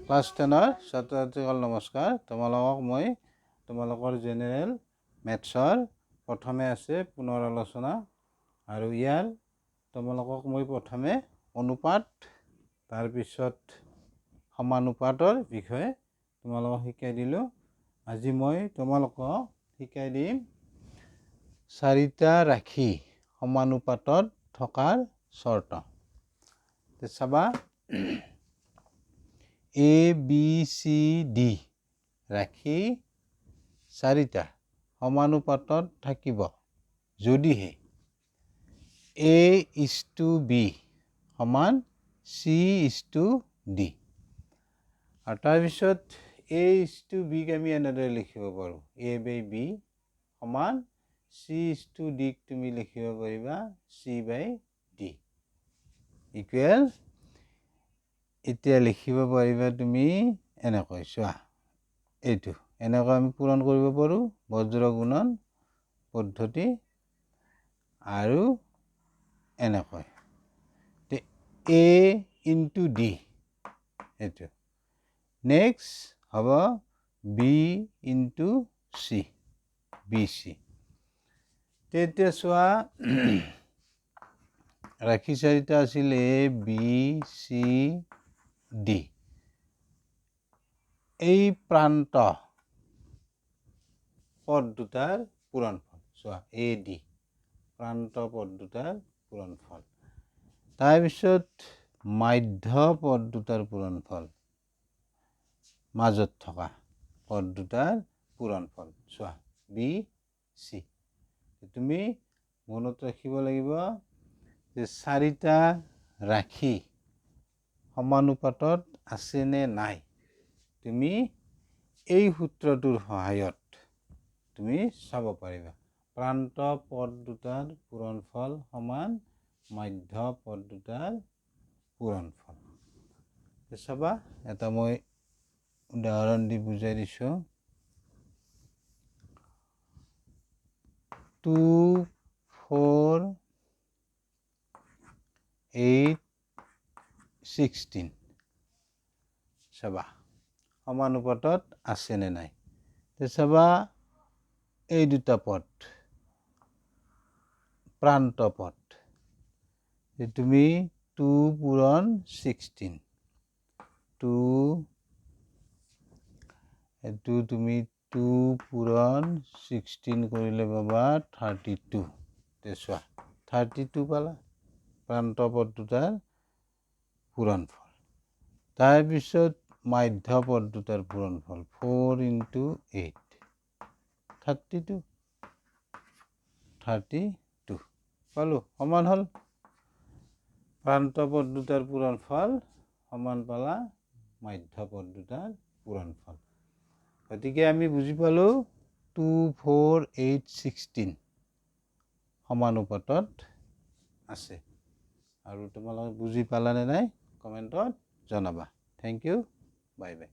Class 10ৰ ছাত্ৰ-ছাত্ৰীসকল নমস্কাৰ। তোমালোকৰ জেনেৰেল মেথছৰ প্ৰথমে আছে পুনৰ আলোচনা আৰু ইয়াৰ তোমালোকক মই প্ৰথমে অনুপাত তাৰপিছত সমানুপাতৰ বিষয়ে তোমালোকক শিকাই দিলোঁ। আজি মই তোমালোকক শিকাই দিম চাৰিটা ৰাশি সমানুপাতত থকাৰ চৰ্ত। চাবা ABCD ৰাশি চাৰিটা সমানুপাতত থাকিব যদিহে A:B সমান C:D আৰু তাৰপিছত A:B আমি এনেদৰে লিখিব পাৰোঁ A/B সমান C:D তুমি লিখিব পাৰিবা C/D ইকুৱেল এতিয়া লিখিব পাৰিবা তুমি এনেকৈ চোৱা এইটো এনেকৈ আমি পূৰণ কৰিব পাৰোঁ বজ্ৰ গুণন পদ্ধতি আৰু এনেকৈ A × D এইটো নেক্সট হ'ব B × C BC তেতিয়া চোৱা ৰাশি চাৰিটা আছিল ABCD এই প্ৰান্ত পদ দুটাৰ পূৰণফল চোৱা AD প্ৰান্ত পদ দুটাৰ পূৰণফল তাৰপিছত মাধ্য পদ দুটাৰ পূৰণফল মাজত থকা পদ দুটাৰ পূৰণফল চোৱা BC তুমি মনত ৰাখিব লাগিব যে চাৰিটা ৰাশি সমানুপাতত আছে নে নাই তুমি এই সূত্ৰটোৰ সহায়ত তুমি চাব পাৰিবা প্ৰান্ত পদ দুটাৰ পূৰণফল সমান মাধ্য পদ দুটাৰ পূৰণফল চাবা এটা মই উদাহৰণ দি বুজাই দিছোঁ 2 4 8 16 চাবা সমানুপাতত আছে নে নাই চাবা এই দুটা পদ প্ৰান্ত পদ তুমি 2 পূৰণ 16 2 এইটো তুমি 2 পূৰণ 16 কৰিলে পাবা 32 চোৱা 32 পালা প্ৰান্ত পদ দুটাৰ পূৰণফল তাৰপিছত মাধ্য পদ দুটাৰ পূৰণফল 4 × 8 32 পালোঁ সমান হ'ল প্ৰান্ত পদ দুটাৰ পূৰণফল সমান পালা মাধ্য পদ দুটাৰ পূৰণফল গতিকে আমি বুজি পালোঁ 2 4 8 16 সমানুপাতত আছে আৰু তোমালোকে বুজি পালানে নাই কমেণ্টত জনাবা। Thank you bye by.